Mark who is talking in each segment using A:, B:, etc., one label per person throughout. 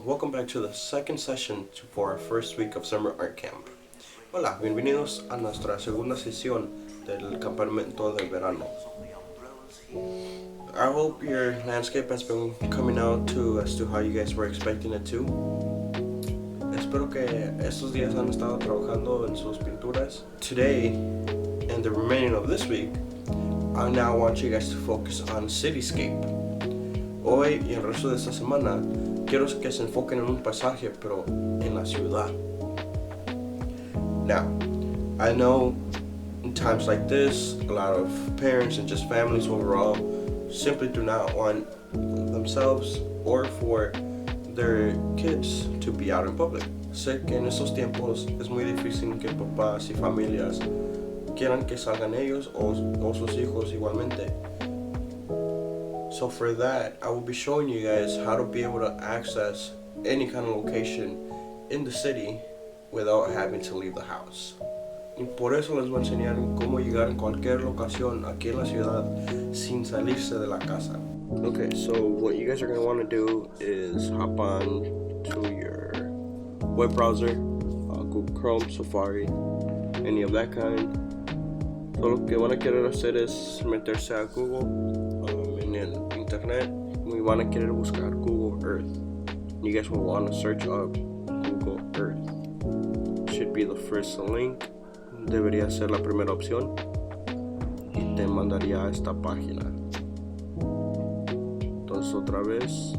A: welcome back to the second session for our first week of summer art camp. Hola, bienvenidos a nuestra segunda sesión del campamento del verano. I hope your landscape has been coming out as to how you guys were expecting it to. Espero que estos días han estado trabajando en sus pinturas. Today, and the remaining of this week, I now want you guys to focus on Cityscape. Hoy y el resto de esta semana quiero que se enfoquen en un paisaje, pero en la ciudad. Now, I know in times like this, a lot of parents and just families overall simply do not want themselves or for their kids to be out in public. Sé que en estos tiempos es muy difícil que papás y familias quieran que salgan ellos o sus hijos igualmente. So for that, I will be showing you guys how to be able to access any kind of location in the city without having to leave the house. Y por eso les voy a enseñar cómo llegar a cualquier locación aquí en la ciudad sin salirse de la casa. Okay, so what you guys are going to want to do is hop on to your web browser, Google Chrome, Safari, any of that kind. So lo que van a querer hacer es meterse a Google en el internet. We van a querer buscar Google Earth. You guys will want to search up Google Earth. Should be the first link. Debería ser la primera opción y te mandaría a esta página. Entonces otra vez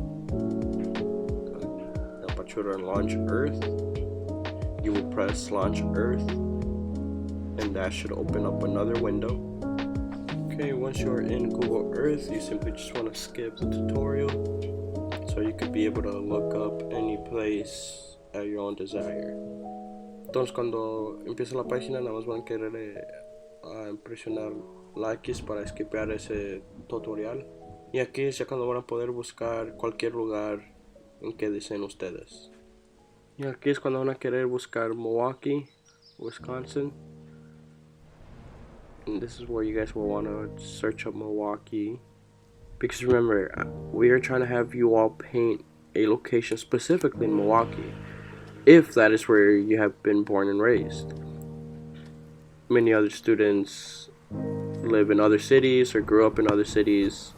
A: apertura Launch Earth. You will press Launch Earth and that should open up another window. Okay, once you're in Google Earth, you simply just want to skip the tutorial so you could be able to look up any place at your own desire. Entonces cuando empieza la página nada más van a querer presionar la X para skipear ese tutorial. Y aquí es ya cuando van a poder buscar cualquier lugar en que deseen ustedes. Y aquí es cuando van a querer buscar Milwaukee, Wisconsin. And this is where you guys will want to search up Milwaukee. Because remember, we are trying to have you all paint a location specifically in Milwaukee, if that is where you have been born and raised. Many other students live in other cities or grew up in other cities,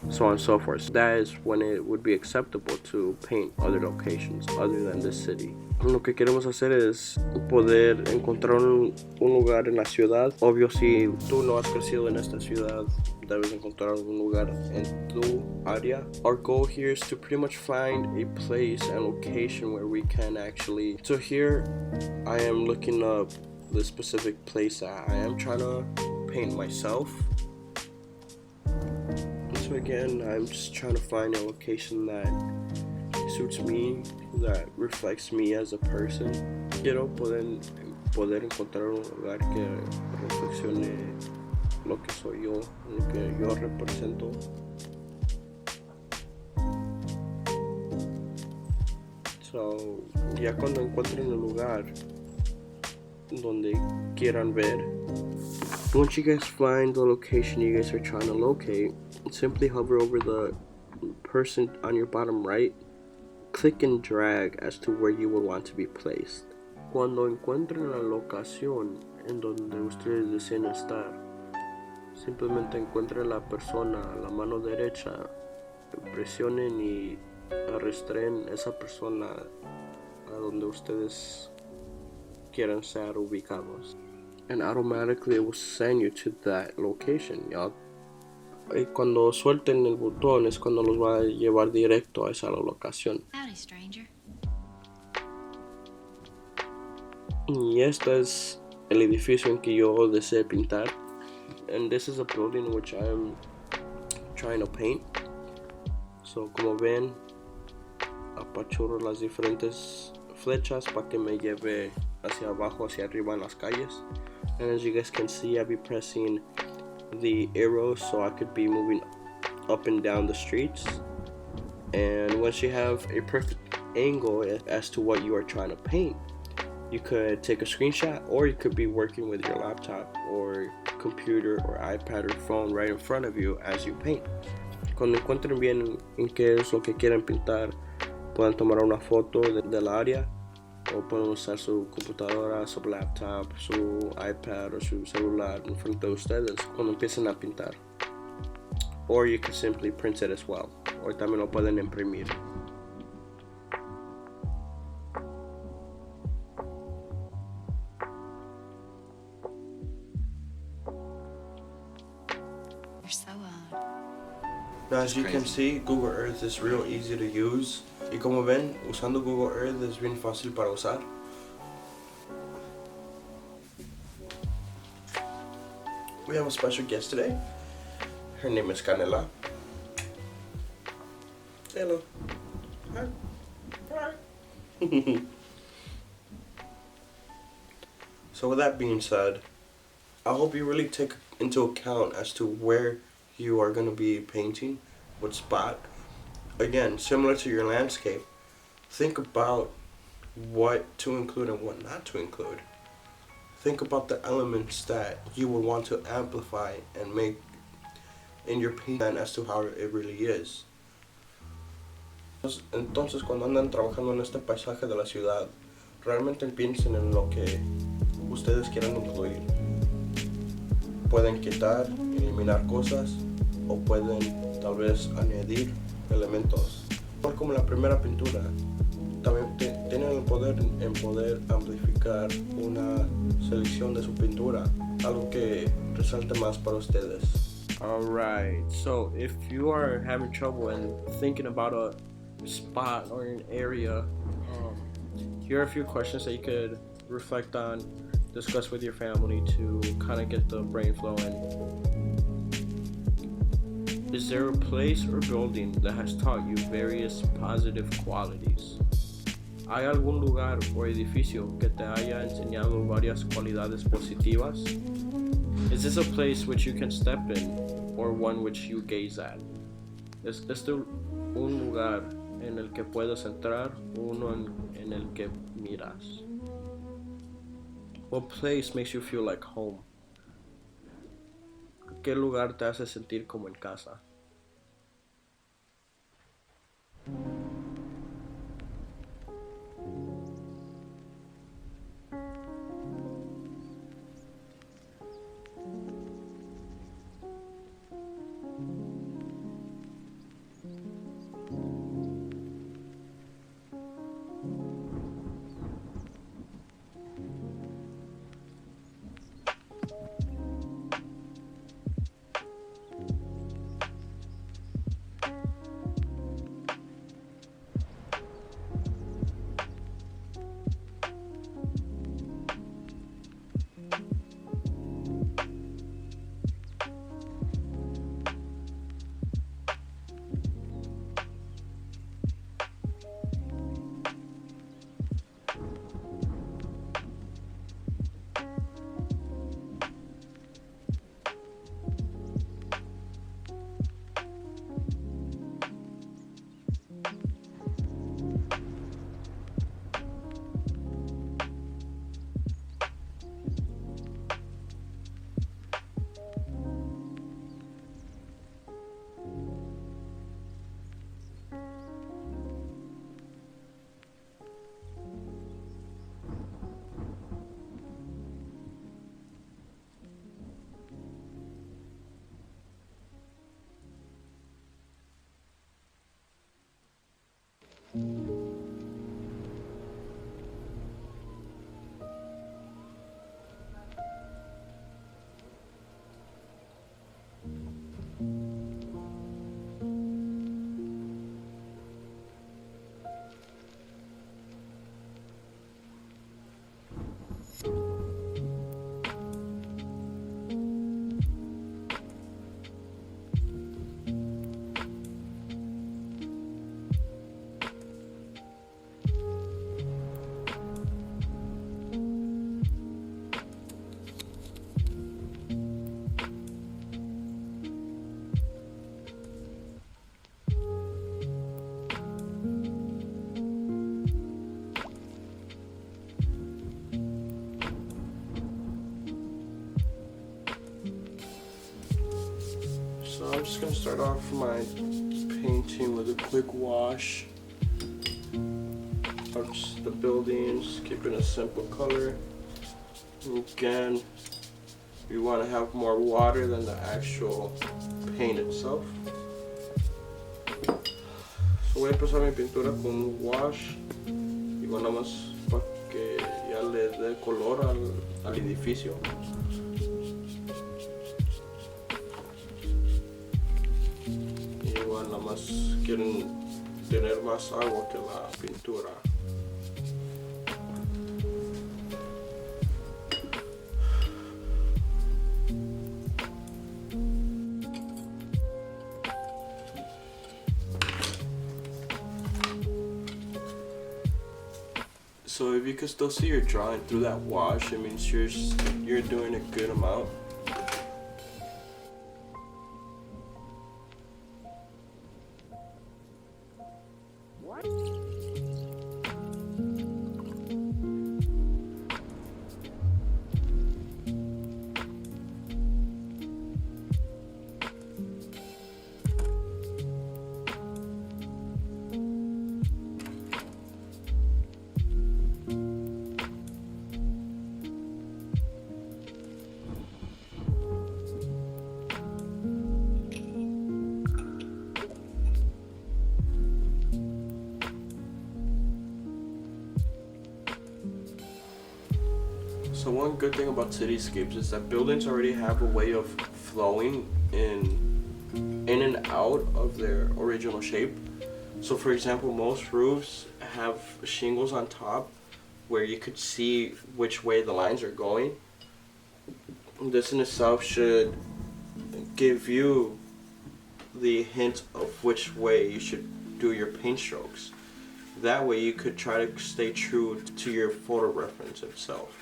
A: so on and so forth. So that is when it would be acceptable to paint other locations other than this city. Lo que queremos hacer es poder encontrar un lugar en la ciudad. Obvio, si tú no has crecido en esta ciudad, debes encontrar un lugar en tu área. Our goal here is to pretty much find a place and location where we can actually. So here, I am looking up the specific place that I am trying to paint myself. So again, I'm just trying to find a location that suits me, that reflects me as a person. Quiero poder encontrar un lugar que reflexione lo que soy yo, lo que yo represento. So, ya cuando encuentren el lugar donde quieran ver, once you guys find the location you guys are trying to locate, simply hover over the person on your bottom right. Click and drag as to where you would want to be placed. Cuando encuentren la locación en donde ustedes deseen estar, simplemente encuentren la persona a la mano derecha, presionen y arrastren esa persona a donde ustedes quieran ser ubicados. And automatically it will send you to that location, y'all. Y cuando suelten el botón es cuando los va a llevar directo a esa locación.
B: Howdy, stranger.
A: Y este es el edificio en que yo deseo pintar. And this is a building which I'm trying to paint. So como ven, apachurro las diferentes flechas para que me lleve hacia abajo, hacia arriba en las calles. And as you guys can see, I'll be pressing the arrows so I could be moving up and down the streets. And once you have a perfect angle as to what you are trying to paint, you could take a screenshot, or you could be working with your laptop or computer or iPad or phone right in front of you as you paint. Cuando encuentren bien en qué es lo que quieren pintar, Pueden tomar una foto del área o pueden usar su computadora, su laptop, su iPad o su celular en frente de ustedes cuando empiecen a pintar. Or you can simply print it as well. O también lo pueden imprimir.
B: You're so
A: Now, as you can see, Google Earth is real easy to use. Y como ven, usando Google Earth es bien fácil para usar. We have a special guest today. Her name is Canela. Hello. Hi. Hi. So with that being said, I hope you really take into account as to where you are going to be painting, what spot. Again, similar to your landscape, think about what to include and what not to include. Think about the elements that you would want to amplify and make in your painting as to how it really is. Entonces, cuando andan trabajando en este paisaje de la ciudad, realmente piensen en lo que ustedes quieran incluir. Pueden quitar, eliminar cosas o pueden tal vez añadir elementos. Como la primera pintura, también tienen el poder en poder amplificar una selección de su pintura, algo que resalte más para ustedes. Alright, so if you are having trouble and thinking about a spot or an area, here are a few questions that you could reflect on, discuss with your family to kind of get the brain flowing. Is there a place or building that has taught you various positive qualities? ¿Hay algún lugar o edificio que te haya enseñado varias cualidades positivas? Is this a place which you can step in or one which you gaze at? ¿Es este un lugar en el que puedes entrar o uno en el que miras? What place makes you feel like home? ¿Qué lugar te hace sentir como en casa? So I'm just going to start off my painting with a quick wash. about the buildings, keeping a simple color. Again, you want to have more water than the actual paint itself. So voy a empezar mi pintura con wash, igual nada más para que ya le dé color al edificio. Igual nada más quieren tener más agua que la pintura. So if you can still see your drawing through that wash, it means you're doing a good amount. So one good thing about Cityscapes is that buildings already have a way of flowing in and out of their original shape. So for example, most roofs have shingles on top where you could see which way the lines are going. This in itself should give you the hint of which way you should do your paint strokes. That way you could try to stay true to your photo reference itself.